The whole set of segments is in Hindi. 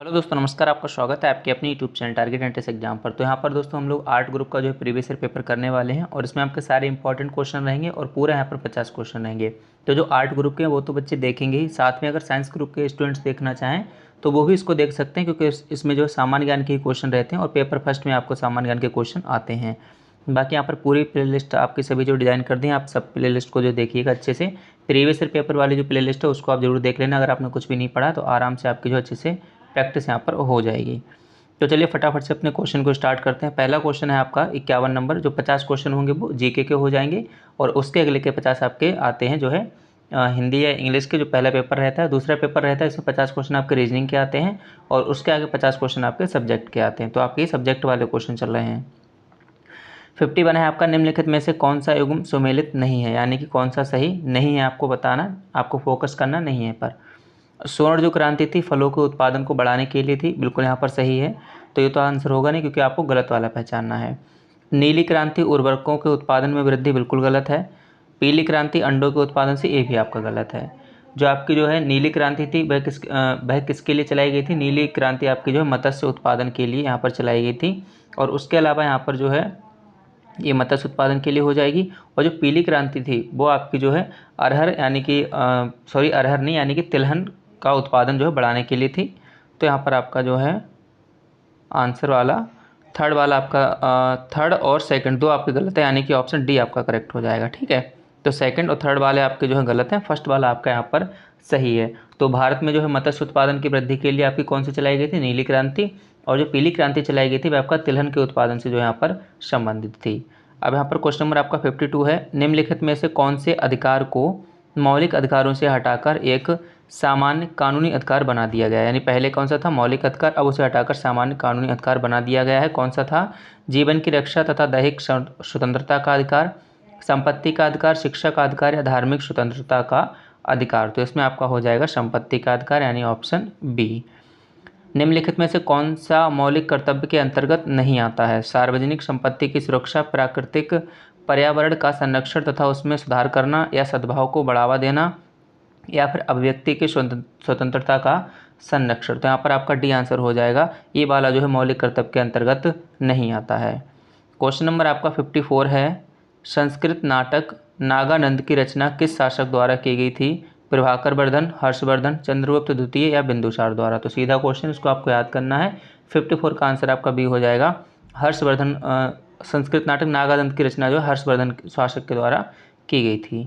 हेलो दोस्तों, नमस्कार। आपका स्वागत है आपके अपने YouTube channel target entrance exam पर। तो यहाँ पर दोस्तों हम लोग आर्ट ग्रुप का जो है प्रीवियस ईयर पेपर करने वाले हैं और इसमें आपके सारे इंपॉर्टेंट क्वेश्चन रहेंगे और पूरा यहाँ पर 50 क्वेश्चन रहेंगे। तो जो आर्ट ग्रुप के हैं वो तो बच्चे देखेंगे ही, साथ में अगर साइंस ग्रुप के स्टूडेंट्स देखना चाहें तो वो भी इसको देख सकते हैं, क्योंकि इसमें जो सामान्य ज्ञान के क्वेश्चन रहते हैं और पेपर फर्स्ट में आपको सामान्य ज्ञान के क्वेश्चन आते हैं। बाकी यहाँ पर पूरी प्लेलिस्ट आपकी सभी जो डिज़ाइन कर दी है, आप सब प्लेलिस्ट को जो देखिएगा अच्छे से। प्रीवियस ईयर पेपर वाली जो प्लेलिस्ट है उसको आप जरूर देख लेना। अगर आपने कुछ भी नहीं पढ़ा तो आराम से आपकी जो अच्छे से प्रैक्टिस यहाँ पर हो जाएगी। तो चलिए फटाफट से अपने क्वेश्चन को स्टार्ट करते हैं। पहला क्वेश्चन है आपका 51 नंबर। जो 50 क्वेश्चन होंगे वो जीके के हो जाएंगे और उसके अगले के 50 आपके आते हैं जो है हिंदी या इंग्लिश के जो पहला पेपर रहता है। दूसरा पेपर रहता है इसमें 50 क्वेश्चन आपके रीजनिंग के आते हैं और उसके आगे 50 क्वेश्चन आपके सब्जेक्ट के आते हैं। तो आपके सब्जेक्ट वाले क्वेश्चन चल रहे हैं। 51 है आपका, निम्नलिखित में से कौन सा युग्म सुमेलित नहीं है, यानी कि कौन सा सही नहीं है आपको बताना, आपको फोकस करना नहीं है पर। स्वर्ण जो क्रांति थी फलों के उत्पादन को बढ़ाने के लिए थी, बिल्कुल यहाँ पर सही है। तो ये तो आंसर होगा नहीं, क्योंकि आपको गलत वाला पहचानना है। नीली क्रांति उर्वरकों के उत्पादन में वृद्धि, बिल्कुल गलत है। पीली क्रांति अंडों के उत्पादन से, ये भी आपका गलत है। जो आपकी जो है नीली क्रांति थी वह किसके लिए चलाई गई थी? नीली क्रांति आपकी जो है मत्स्य उत्पादन के लिए यहाँ पर चलाई गई थी। और उसके अलावा यहाँ पर जो है ये मत्स्य उत्पादन के लिए हो जाएगी। और जो पीली क्रांति थी वो आपकी जो है अरहर यानी कि अरहर नहीं, यानी कि तिलहन का उत्पादन जो है बढ़ाने के लिए थी। तो यहाँ पर आपका जो है आंसर वाला थर्ड वाला आपका थर्ड और सेकंड दो आपके गलत है, यानी कि ऑप्शन डी आपका करेक्ट हो जाएगा। ठीक है, तो सेकंड और थर्ड वाले आपके जो है गलत हैं, फर्स्ट वाला आपका यहाँ पर सही है। तो भारत में जो है मत्स्य उत्पादन की वृद्धि के लिए आपकी कौन सी चलाई गई थी? नीली क्रांति। और जो पीली क्रांति चलाई गई थी वह आपका तिलहन के उत्पादन से जो यहाँ पर संबंधित थी। अब यहाँ पर क्वेश्चन नंबर आपका 52 है। निम्नलिखित में से कौन से अधिकार को मौलिक अधिकारों से हटाकर एक सामान्य कानूनी अधिकार बना दिया गया? यानी पहले कौन सा था? मौलिक अधिकार, अब उसे हटाकर सामान्य कानूनी अधिकार बना दिया गया है। कौन सा था? जीवन की रक्षा तथा दैहिक स्वतंत्रता का अधिकार, संपत्ति का अधिकार, शिक्षा का अधिकार या धार्मिक स्वतंत्रता का अधिकार। तो इसमें आपका हो जाएगा संपत्ति का अधिकार, यानी ऑप्शन बी। निम्नलिखित में से कौन सा मौलिक कर्तव्य के अंतर्गत नहीं आता है? सार्वजनिक संपत्ति की सुरक्षा, प्राकृतिक पर्यावरण का संरक्षण तथा उसमें सुधार करना, या सद्भाव को बढ़ावा देना, या फिर अभिव्यक्ति की स्वतंत्रता का संरक्षण। तो यहाँ पर आपका डी आंसर हो जाएगा। ये वाला जो है मौलिक कर्तव्य के अंतर्गत नहीं आता है। क्वेश्चन नंबर आपका 54 है। संस्कृत नाटक नागानंद की रचना किस शासक द्वारा की गई थी? प्रभाकर वर्धन, हर्षवर्धन, चंद्रगुप्त द्वितीय या बिंदुसार द्वारा। तो सीधा क्वेश्चन, इसको आपको याद करना है। 54 का आंसर आपका बी हो जाएगा, हर्षवर्धन। संस्कृत नाटक नागानंद की रचना जो है हर्षवर्धन शासक के द्वारा की गई थी।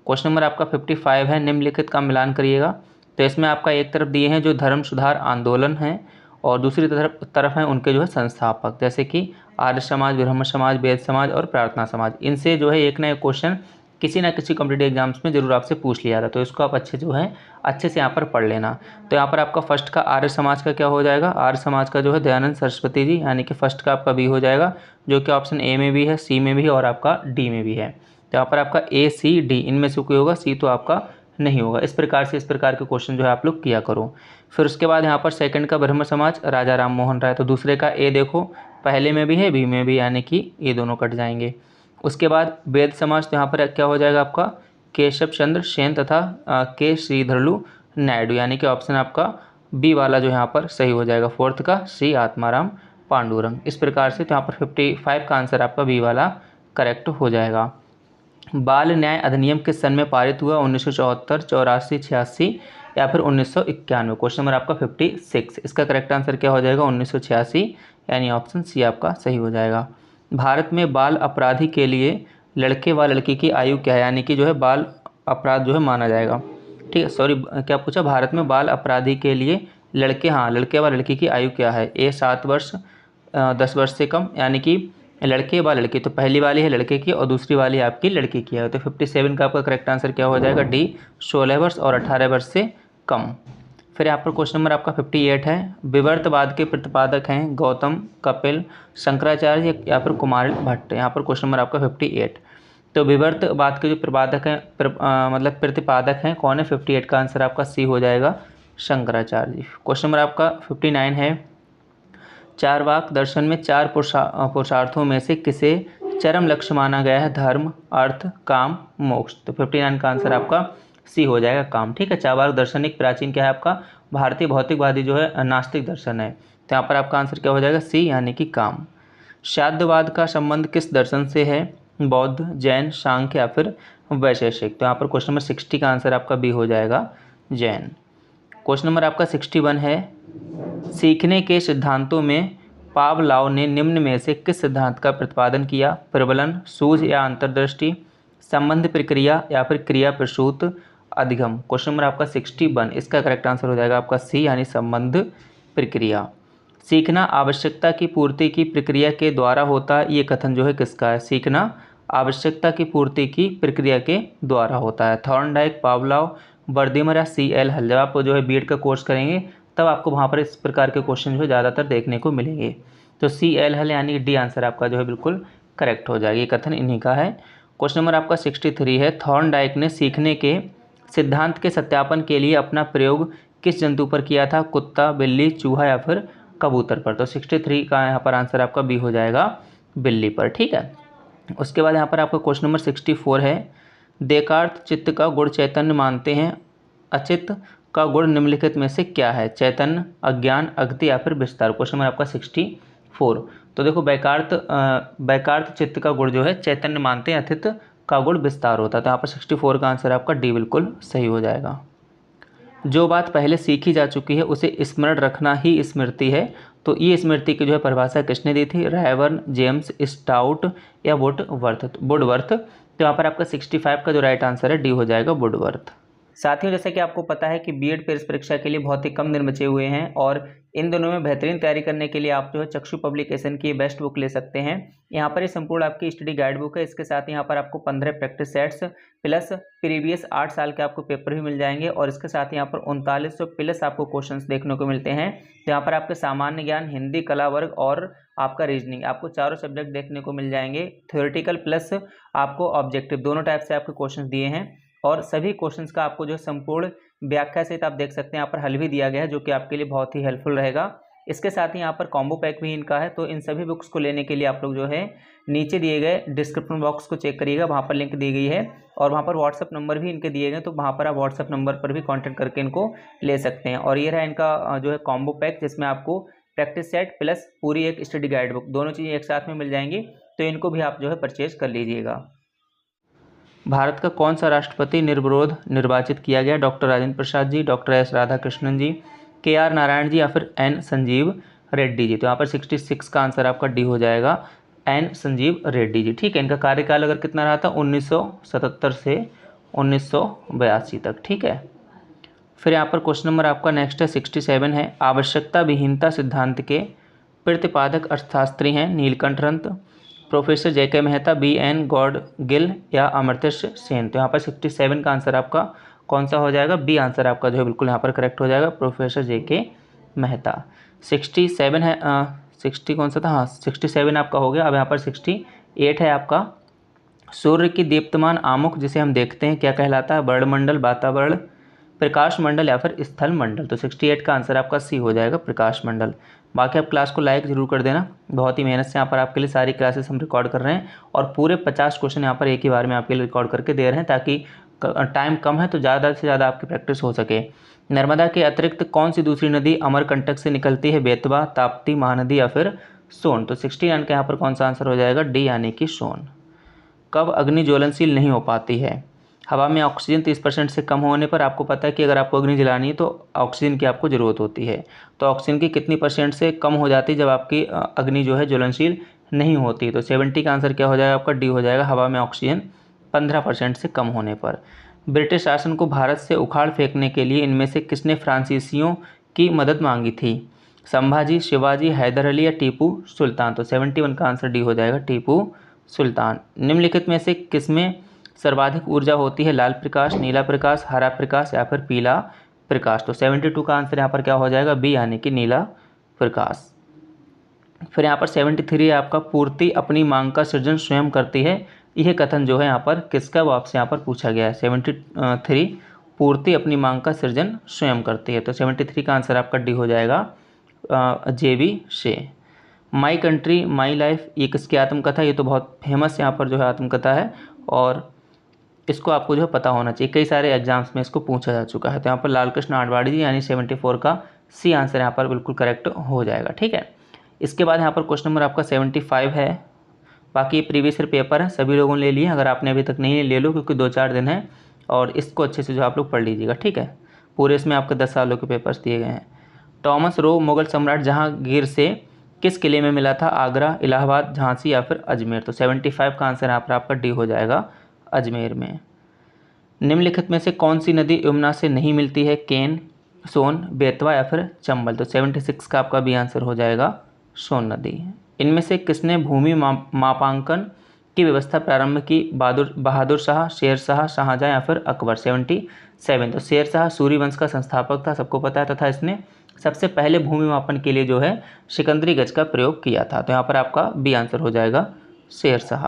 क्वेश्चन नंबर आपका 55 है। निम्नलिखित का मिलान करिएगा। तो इसमें आपका एक तरफ दिए हैं जो धर्म सुधार आंदोलन है और दूसरी तरफ हैं उनके जो है संस्थापक, जैसे कि आर्य समाज, ब्रह्म समाज, वेद समाज और प्रार्थना समाज। इनसे जो है एक ना एक क्वेश्चन किसी ना किसी कॉम्पिटिटिव एग्जाम्स में जरूर आपसे पूछ लिया था, तो इसको आप अच्छे से यहाँ पर पढ़ लेना। तो यहाँ पर आपका फर्स्ट का आर्य समाज का क्या हो जाएगा? आर्य समाज का जो है दयानंद सरस्वती जी, यानी कि फर्स्ट का आपका बी हो जाएगा, जो कि ऑप्शन ए में भी है, सी में भी है और आपका डी में भी है। तो यहाँ पर आपका ए, सी, डी इनमें से कोई होगा, सी तो आपका नहीं होगा। इस प्रकार के क्वेश्चन जो है आप लोग किया करो। फिर उसके बाद यहाँ पर सेकंड का ब्रह्म समाज राजा राम मोहन राय, तो दूसरे का ए देखो, पहले में भी है बी में भी, यानी कि ये दोनों कट जाएंगे। उसके बाद वेद समाज, तो यहाँ पर क्या हो जाएगा आपका? केशव चंद्र सेन तथा के श्रीधरलू नायडू, यानी कि ऑप्शन आपका बी वाला जो यहाँ पर सही हो जाएगा, फोर्थ का श्री आत्माराम पांडुरंग। इस प्रकार से तो यहाँ पर 55 का आंसर आपका बी वाला करेक्ट हो जाएगा। बाल न्याय अधिनियम किस सन में पारित हुआ? 1974, 84, 86 या फिर 1991। क्वेश्चन नंबर आपका 56। इसका करेक्ट आंसर क्या हो जाएगा? 1986, यानी ऑप्शन सी आपका सही हो जाएगा। भारत में बाल अपराधी के लिए लड़के व लड़की की आयु क्या है? यानी कि जो है बाल अपराध जो है माना जाएगा। ठीक है, सॉरी क्या पूछा? भारत में बाल अपराधी के लिए लड़के व लड़की की आयु क्या है? ए 7 वर्ष, 10 वर्ष से कम, यानी कि लड़के व लड़की। तो पहली वाली है लड़के की और दूसरी वाली आपकी लड़की की है। तो 57 का आपका करेक्ट आंसर क्या हो जाएगा? डी 16 वर्ष और 18 वर्ष से कम। फिर यहाँ पर क्वेश्चन नंबर आपका 58 है। विवर्तवाद के प्रतिपादक हैं गौतम, कपिल, शंकराचार्य या फिर कुमारिल भट्ट। यहाँ पर क्वेश्चन नंबर आपका 58। तो विवर्तवाद के जो प्रतिपादक हैं मतलब प्रतिपादक हैं कौन है? 58 का आंसर आपका सी हो जाएगा, शंकराचार्य। क्वेश्चन नंबर आपका 59 है। चारवाक दर्शन में 4 पुरुषार्थों में से किसे चरम लक्ष्य माना गया है? धर्म, अर्थ, काम, मोक्ष। तो 59 का आंसर आपका सी हो जाएगा, काम। ठीक है, चारवाक दर्शन एक प्राचीन क्या है आपका? भारतीय भौतिकवादी जो है नास्तिक दर्शन है। तो यहाँ पर आपका आंसर क्या हो जाएगा, सी यानी कि काम। शाद्यवाद का संबंध किस दर्शन से है, बौद्ध, जैन, सांख्य या फिर वैशेषिक। तो यहाँ पर क्वेश्चन नंबर 60 का आंसर आपका बी हो जाएगा, जैन। क्वेश्चन नंबर आपका 61 है, सीखने के सिद्धांतों में पावलोव ने निम्न में से किस सिद्धांत का प्रतिपादन किया, प्रबलन, सूझ या अंतर्दृष्टि, संबंध प्रक्रिया या फिर क्रिया प्रसूत अधिगम। क्वेश्चन नंबर आपका 61, इसका करेक्ट आंसर हो जाएगा आपका सी यानी संबंध प्रक्रिया। सीखना आवश्यकता की पूर्ति की प्रक्रिया के द्वारा होता है, ये कथन जो है किसका है, सीखना आवश्यकता की पूर्ति की प्रक्रिया के द्वारा होता है। थॉर्नडाइक, पावलोव, बर्दिमर या सी.एल. हल। जब आप जो है बीएड का कोर्स करेंगे तब आपको वहाँ पर इस प्रकार के क्वेश्चन जो है ज़्यादातर देखने को मिलेंगे। तो सी.एल. हल यानी डी आंसर आपका जो है बिल्कुल करेक्ट हो जाएगा, ये कथन इन्हीं का है। क्वेश्चन नंबर आपका 63 है, थॉर्नडाइक ने सीखने के सिद्धांत के सत्यापन के लिए अपना प्रयोग किस जंतु पर किया था, कुत्ता, बिल्ली, चूहा या फिर कबूतर पर। तो 63 का यहाँ पर आंसर आपका बी हो जाएगा, बिल्ली पर। ठीक है, उसके बाद यहाँ पर आपका क्वेश्चन नंबर 64 है, देकार्त चित्त का गुण चैतन्य मानते हैं, अचित्त का गुण निम्नलिखित में से क्या है, चैतन्य, अज्ञान, अगति या फिर विस्तार। क्वेश्चन नंबर आपका 64। तो देखो बैकार्त चित्त का गुण जो है चैतन्य मानते हैं, अचित्त का गुण विस्तार होता है। तो यहाँ पर 64 का आंसर आपका डी बिल्कुल सही हो जाएगा। जो बात पहले सीखी जा चुकी है उसे स्मरण रखना ही स्मृति है। तो ये स्मृति की जो है परिभाषा किसने दी थी, रायबर्न, जेम्स, स्टाउट या वुडवर्थ। तो यहाँ पर आपका 65 का जो राइट आंसर है डी हो जाएगा, वुडवर्थ। साथियों, जैसे कि आपको पता है कि बीएड पेश परीक्षा के लिए बहुत ही कम दिन बचे हुए हैं और इन दिनों में बेहतरीन तैयारी करने के लिए आप जो है चक्षु पब्लिकेशन की बेस्ट बुक ले सकते हैं। यहाँ पर ये संपूर्ण आपकी स्टडी गाइड बुक है। इसके साथ यहाँ पर आपको 15 प्रैक्टिस सेट्स प्लस प्रीवियस 8 साल के आपको पेपर भी मिल जाएंगे और इसके साथ यहाँ पर 3900 प्लस आपको क्वेश्चंस देखने को मिलते हैं। तो यहाँ पर आपके सामान्य ज्ञान, हिंदी, कला वर्ग और आपका रीजनिंग, आपको चारों सब्जेक्ट देखने को मिल जाएंगे। थ्योरेटिकल प्लस आपको ऑब्जेक्टिव, दोनों टाइप से आपके क्वेश्चन दिए हैं और सभी क्वेश्चंस का आपको जो संपूर्ण व्याख्या सहित आप देख सकते हैं, यहाँ पर हल भी दिया गया है जो कि आपके लिए बहुत ही हेल्पफुल रहेगा। इसके साथ ही यहाँ पर कॉम्बो पैक भी इनका है। तो इन सभी बुक्स को लेने के लिए आप लोग जो है नीचे दिए गए डिस्क्रिप्शन बॉक्स को चेक करिएगा, वहाँ पर लिंक दी गई है और वहाँ पर व्हाट्सअप नंबर भी इनके दिए गए, तो वहाँ पर आप व्हाट्सअप नंबर पर भी कॉन्टैक्ट करके इनको ले सकते हैं। और ये रहा इनका जो है कॉम्बो पैक, जिसमें आपको प्रैक्टिस सेट प्लस पूरी एक स्टडी गाइड बुक, दोनों चीज़ें एक साथ में मिल जाएंगी। तो इनको भी आप जो है परचेज कर लीजिएगा। भारत का कौन सा राष्ट्रपति निर्विरोध निर्वाचित किया गया, doctor Rajendra Prasad ji, doctor S Radhakrishnan जी, के.आर. नारायण जी या फिर एन. संजीव रेड्डी जी। तो यहाँ पर 66 का आंसर आपका डी हो जाएगा, एन. संजीव रेड्डी जी। ठीक है, इनका कार्यकाल अगर कितना रहा था, 1977 से 1982 तक। ठीक है, फिर यहाँ पर क्वेश्चन नंबर आपका नेक्स्ट है 67 है, आवश्यकता विहीनता सिद्धांत के प्रतिपादक अर्थशास्त्री हैं, Nilkanth Rath, professor J K. Mehta, B N. Gadgil या अमर्त्य सेन। तो यहाँ पर 67 का आंसर आपका कौन सा हो जाएगा, बी आंसर आपका जो है बिल्कुल यहाँ पर करेक्ट हो जाएगा, प्रोफेसर जे.के. मेहता। 67 है 60 कौन सा था, हाँ 67 आपका हो गया। अब यहाँ पर 68 है आपका, सूर्य की दीप्तमान आमुख जिसे हम देखते हैं क्या कहलाता है, वर्णमंडल, वातावरण, प्रकाश मंडल या फिर स्थल मंडल। तो 68 का आंसर आपका सी हो जाएगा, प्रकाश मंडल। बाकी आप क्लास को लाइक ज़रूर कर देना, बहुत ही मेहनत से यहाँ पर आपके लिए सारी क्लासेस हम रिकॉर्ड कर रहे हैं और पूरे 50 क्वेश्चन यहाँ पर एक ही बार में आपके लिए रिकॉर्ड करके दे रहे हैं, ताकि टाइम कम है तो ज़्यादा से ज़्यादा आपकी प्रैक्टिस हो सके। नर्मदा के अतिरिक्त कौन सी दूसरी नदी अमरकंटक से निकलती है, बेतवा, ताप्ती, महानदी या फिर सोन। तो 69 का यहाँ पर कौन सा आंसर हो जाएगा, डी यानी कि सोन। कब अग्नि ज्वलनशील नहीं हो पाती है, हवा में ऑक्सीजन 30% से कम होने पर। आपको पता है कि अगर आपको अग्नि जलानी है तो ऑक्सीजन की आपको ज़रूरत होती है, तो ऑक्सीजन की कितनी % से कम हो जाती है जब आपकी अग्नि जो है ज्वलनशील नहीं होती। तो 70 का आंसर क्या हो जाएगा आपका, डी हो जाएगा, हवा में ऑक्सीजन 15% से कम होने पर। ब्रिटिश शासन को भारत से उखाड़ फेंकने के लिए इनमें से किसने फ्रांसीसियों की मदद मांगी थी, संभाजी, शिवाजी, हैदर अली या टीपू सुल्तान। तो 71 का आंसर डी हो जाएगा, टीपू सुल्तान। निम्नलिखित में से किसमें सर्वाधिक ऊर्जा होती है, लाल प्रकाश, नीला प्रकाश, हरा प्रकाश या फिर पीला प्रकाश। तो 72 का आंसर यहाँ पर क्या हो जाएगा, बी यानी कि नीला प्रकाश। फिर यहाँ पर 73 है आपका, पूर्ति अपनी मांग का सृजन स्वयं करती है। यह कथन जो है यहाँ पर किसका, वो आपसे यहाँ पर पूछा गया है। 73 पूर्ति अपनी मांग का सृजन स्वयं करती है। तो 73 का आंसर आपका डी हो जाएगा, जे.बी. शे। माई कंट्री माई लाइफ, ये किसकी आत्मकथा, ये तो बहुत फेमस यहाँ पर जो है आत्मकथा है। और इसको आपको जो है पता होना चाहिए, कई सारे एग्जाम्स में इसको पूछा जा चुका है। तो यहाँ पर लाल कृष्ण आडवाणी जी यानी 74 का सी आंसर यहाँ पर बिल्कुल करेक्ट हो जाएगा। ठीक है, इसके बाद यहाँ पर क्वेश्चन नंबर आपका 75 है। बाकी प्रीवियस ईयर पेपर है, सभी लोगों ने ले लिए, अगर आपने अभी तक नहीं ले लो क्योंकि 2-4 दिन है, और इसको अच्छे से जो आप लोग पढ़ लीजिएगा। ठीक है, पूरे इसमें आपके 10 सालों के पेपर्स दिए गए हैं। टॉमस रो मुगल सम्राट जहांगीर से किस किले में मिला था? आगरा, इलाहाबाद, झांसी या फिर अजमेर? तो 75 का आंसर यहाँ पर आपका डी हो जाएगा, अजमेर में। निम्नलिखित में से कौन सी नदी यमुना से नहीं मिलती है? केन, सोन, बेतवा या फिर चंबल? तो 76 का आपका भी आंसर हो जाएगा सोन नदी। इनमें से किसने भूमि मापांकन की व्यवस्था प्रारंभ की? बहादुर शाह, शेर शाह, शाहजहां या फिर अकबर? 77। तो शेर शाह सूर्यवंश का संस्थापक था, सबको पता है, तथा इसने सबसे पहले भूमि मापन के लिए जो है सिकंदरी गज का प्रयोग किया था। तो यहाँ पर आपका बी आंसर हो जाएगा शेर शाह।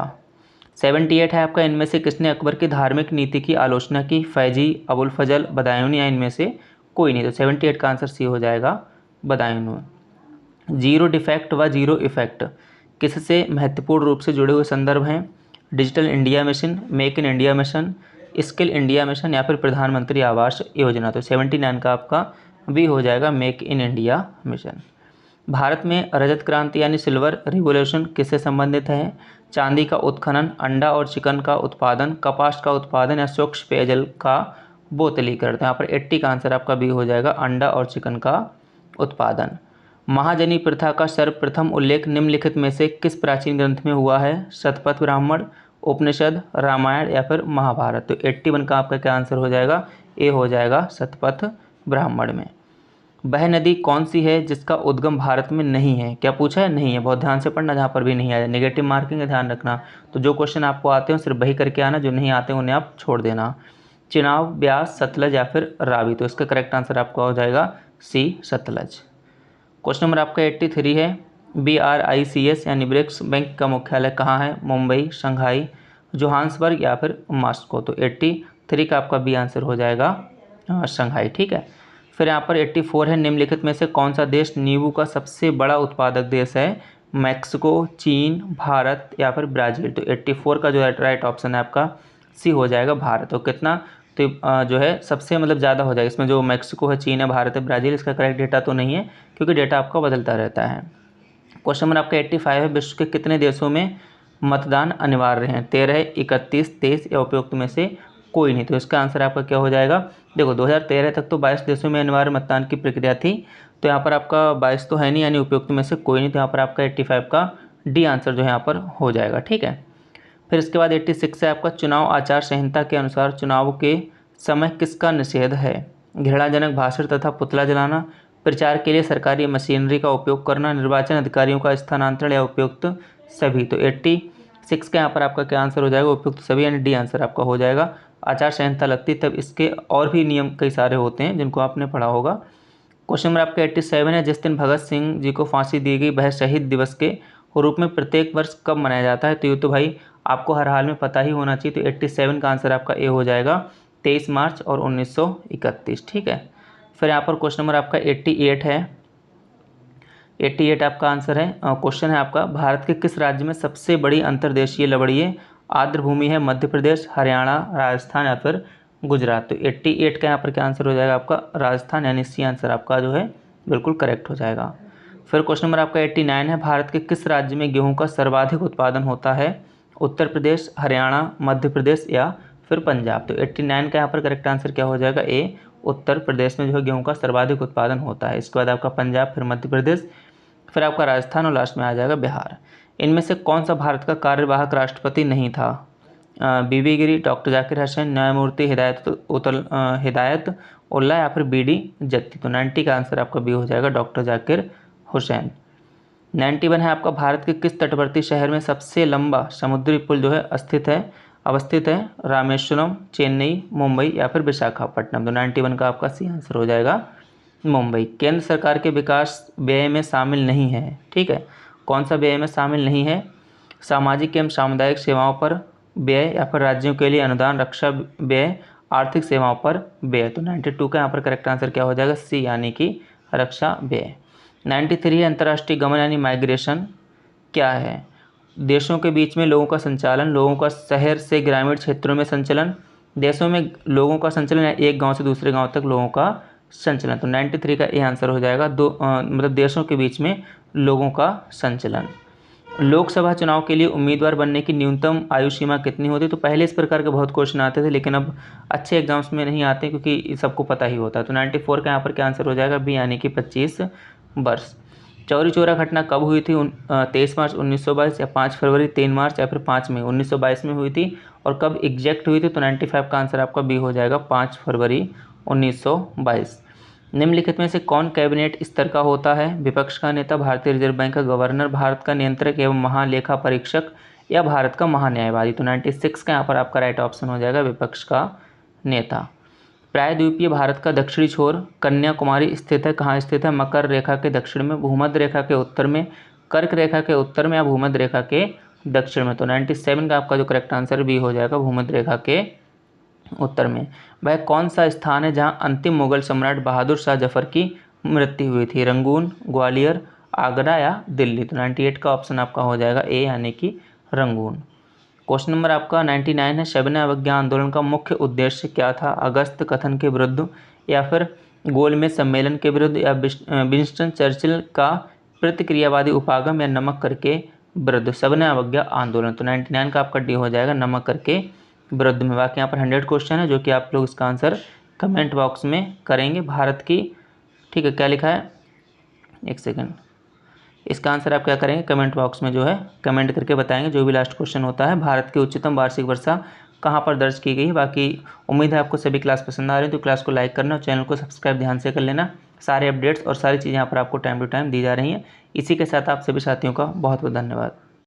78 है आपका, इनमें से किसने अकबर की धार्मिक नीति की आलोचना की? फैजी, अबुल फजल, बदायूनी या इनमें से कोई नहीं? तो 78 का आंसर सी हो जाएगा, बदायूनी। जीरो डिफेक्ट व जीरो इफेक्ट किससे महत्वपूर्ण रूप से जुड़े हुए संदर्भ हैं? Digital India mission, make in India mission, skill India mission या फिर प्रधानमंत्री आवास योजना? तो 79 का आपका भी हो जाएगा, make in India mission. Bharat में रजत क्रांति यानी सिल्वर रिवोल्यूशन किससे संबंधित है? चांदी का उत्खनन, अंडा और चिकन का उत्पादन, कपास का उत्पादन या स्वच्छ पेयजल का बोतलीकरण? तो यहाँ पर 80 का आंसर आपका भी हो जाएगा, अंडा और चिकन का उत्पादन। महाजनी प्रथा का सर्वप्रथम उल्लेख निम्नलिखित में से किस प्राचीन ग्रंथ में हुआ है? शतपथ ब्राह्मण, उपनिषद, रामायण या फिर महाभारत? तो 81 का आपका क्या आंसर हो जाएगा? ए हो जाएगा, शतपथ ब्राह्मण में। वह नदी कौन सी है जिसका उद्गम भारत में नहीं है? क्या पूछा है? नहीं है, बहुत ध्यान से पढ़ना, जहाँ पर भी नहीं आया नेगेटिव मार्किंग है, ध्यान रखना। तो जो क्वेश्चन आपको आते हैं सिर्फ वही करके आना, जो नहीं आते उन्हें आप छोड़ देना। चिनाब, ब्यास, सतलज या फिर रावी? तो इसका करेक्ट आंसर आपका हो जाएगा सी, सतलज। क्वेश्चन नंबर आपका 83 है। BRICS यानी ब्रिक्स बैंक का मुख्यालय कहाँ है? मुंबई, शंघाई, जोहान्सबर्ग या फिर मॉस्को? तो 83 का आपका बी आंसर हो जाएगा शंघाई। ठीक है, फिर यहाँ पर 84 है। निम्नलिखित में से कौन सा देश नींबू का सबसे बड़ा उत्पादक देश है? मैक्सिको, चीन, भारत या फिर ब्राज़ील? तो 84 का जो राइट ऑप्शन है आपका सी हो जाएगा, भारत। तो कितना, तो जो है सबसे मतलब ज़्यादा हो जाएगा इसमें, जो मैक्सिको है, चीन है, भारत है, ब्राज़ील। इसका करेक्ट डेटा तो नहीं है क्योंकि डेटा आपका बदलता रहता है। क्वेश्चन नंबर आपका 85 है। विश्व के कितने देशों में मतदान अनिवार्य है? 13, 31, 23 या उपयुक्त में से कोई नहीं? तो इसका आंसर आपका क्या हो जाएगा? देखो 2013 तक तो 22 देशों में अनिवार्य मतदान की प्रक्रिया थी, तो यहाँ पर आपका 22 तो है नहीं, यानी उपयुक्त में से कोई नहीं। तो यहाँ पर आपका 85 का डी आंसर जो है यहाँ पर हो जाएगा। ठीक है, फिर इसके बाद 86 है आपका, चुनाव आचार संहिता के अनुसार चुनाव के समय किसका निषेध है? घृणाजनक भाषण तथा पुतला जलाना, प्रचार के लिए सरकारी मशीनरी का उपयोग करना, निर्वाचन अधिकारियों का स्थानांतरण या उपयुक्त सभी? तो 86 का यहाँ पर आपका क्या आंसर हो जाएगा? उपयुक्त सभी, यानी डी आंसर आपका हो जाएगा। आचार संहिता लगती तब इसके और भी नियम कई सारे होते हैं जिनको आपने पढ़ा होगा। क्वेश्चन नंबर आपका 87 है। जिस दिन भगत सिंह जी को फांसी दी गई वह शहीद दिवस के रूप में प्रत्येक वर्ष कब मनाया जाता है? तो ये तो भाई आपको हर हाल में पता ही होना चाहिए। तो 87 का आंसर आपका ए हो जाएगा, 23 मार्च और 1931। ठीक है, फिर यहाँ पर क्वेश्चन नंबर आपका 88 है। 88 आपका आंसर है। क्वेश्चन है आपका, भारत के किस राज्य में सबसे बड़ी अंतर्देशीय लवणीय आर्द्र भूमि है? मध्य प्रदेश, हरियाणा, राजस्थान या फिर गुजरात? तो 88 का यहाँ पर क्या आंसर हो जाएगा आपका? राजस्थान, यानी सी आंसर आपका जो है बिल्कुल करेक्ट हो जाएगा। फिर क्वेश्चन नंबर आपका 89 है। भारत के किस राज्य में गेहूं का सर्वाधिक उत्पादन होता है? उत्तर प्रदेश, हरियाणा, मध्य प्रदेश या फिर पंजाब? तो 89 का यहाँ पर करेक्ट आंसर क्या हो जाएगा? ए, उत्तर प्रदेश में जो है गेहूं का सर्वाधिक उत्पादन होता है। इसके बाद आपका पंजाब, फिर मध्य प्रदेश, फिर आपका राजस्थान और लास्ट में आ जाएगा बिहार। इनमें से कौन सा भारत का कार्यवाहक राष्ट्रपति नहीं था? बीबी गिरी, डॉक्टर जाकिर हुसैन, न्यायमूर्ति हिदायत उल्ला या फिर BD जत्ती? तो 90 का आंसर आपका बी हो जाएगा, डॉक्टर जाकिर हुसैन। 91 है आपका, भारत के किस तटवर्ती शहर में सबसे लंबा समुद्री पुल जो है अवस्थित है? रामेश्वरम, चेन्नई, मुंबई या फिर विशाखापट्टनम? तो 91 का आपका सी आंसर हो जाएगा, मुंबई। केंद्र सरकार के विकास व्यय में शामिल नहीं है। ठीक है, कौन सा व्यय में शामिल नहीं है? सामाजिक एवं सामुदायिक सेवाओं पर व्यय या फिर राज्यों के लिए अनुदान, रक्षा व्यय, आर्थिक सेवाओं पर व्यय? तो 92 का यहाँ पर करेक्ट आंसर क्या हो जाएगा? सी, यानी कि रक्षा व्यय। 93 है। अंतर्राष्ट्रीय गमन यानी माइग्रेशन क्या है? देशों के बीच में लोगों का संचालन, लोगों का शहर से ग्रामीण क्षेत्रों में संचलन, देशों में लोगों का संचलन या एक गांव से दूसरे गांव तक लोगों का संचलन, तो 93 का ए आंसर हो जाएगा। मतलब देशों के बीच में लोगों का संचलन। लोकसभा चुनाव के लिए उम्मीदवार बनने की न्यूनतम आयु सीमा कितनी होती है? तो पहले इस प्रकार के बहुत क्वेश्चन आते थे, लेकिन अब अच्छे एग्जाम्स में नहीं आते क्योंकि सबको पता ही होता है। तो 94 का यहाँ पर क्या आंसर हो जाएगा? बी, यानी कि 25 वर्ष। चौरी चौरा घटना कब हुई थी? 23 मार्च 1922 या 5 फरवरी, 3 मार्च या फिर 5 मई 1922 में हुई थी। और कब एग्जैक्ट हुई थी? तो 95 का आंसर आपका बी हो जाएगा, 5 फरवरी 1922। निम्नलिखित में से कौन कैबिनेट स्तर का होता है? विपक्ष का नेता, भारतीय रिजर्व बैंक का गवर्नर, भारत का नियंत्रक एवं महालेखा परीक्षक या भारत का महान्यायवादी। तो 96 का यहाँ पर आपका राइट ऑप्शन हो जाएगा, विपक्ष का नेता। प्रायद्वीपीय भारत का दक्षिणी छोर कन्याकुमारी स्थित है। कहाँ स्थित है? मकर रेखा के दक्षिण में, भूमध्य रेखा के उत्तर में, कर्क रेखा के उत्तर में या भूमध्य रेखा के दक्षिण में। तो 97 का आपका जो करेक्ट आंसर बी हो जाएगा, भूमध्य रेखा के उत्तर में। वह कौन सा स्थान है जहां अंतिम मुगल सम्राट बहादुर शाह जफर की मृत्यु हुई थी? रंगून, ग्वालियर, आगरा या दिल्ली। तो 98 का ऑप्शन आपका हो जाएगा ए, यानी कि रंगून। क्वेश्चन नंबर आपका 99 है, सविनय अवज्ञा आंदोलन का मुख्य उद्देश्य क्या था? अगस्त कथन के विरुद्ध या फिर गोलमेज सम्मेलन के विरुद्ध या विंस्टन चर्चिल का प्रतिक्रियावादी उपागम या नमक कर के विरुद्ध? सविनय अवज्ञा आंदोलन। तो 99 का आपका डी हो जाएगा, नमक कर के विरुद्ध में। बाकी यहाँ पर 100 क्वेश्चन है जो कि आप लोग इसका आंसर कमेंट बॉक्स में करेंगे। भारत की, ठीक है, क्या लिखा है, एक सेकंड, इसका आंसर आप क्या करेंगे, कमेंट बॉक्स में जो है कमेंट करके बताएंगे। जो भी लास्ट क्वेश्चन होता है, भारत की उच्चतम वार्षिक वर्षा कहाँ पर दर्ज की गई? बाकी उम्मीद है आपको सभी क्लास पसंद आ रही है, तो क्लास को लाइक करना और चैनल को सब्सक्राइब ध्यान से कर लेना। सारे अपडेट्स और सारी चीज़ें यहाँ पर आपको टाइम टू टाइम दी जा रही हैं। इसी के साथ आप सभी साथियों का बहुत बहुत धन्यवाद।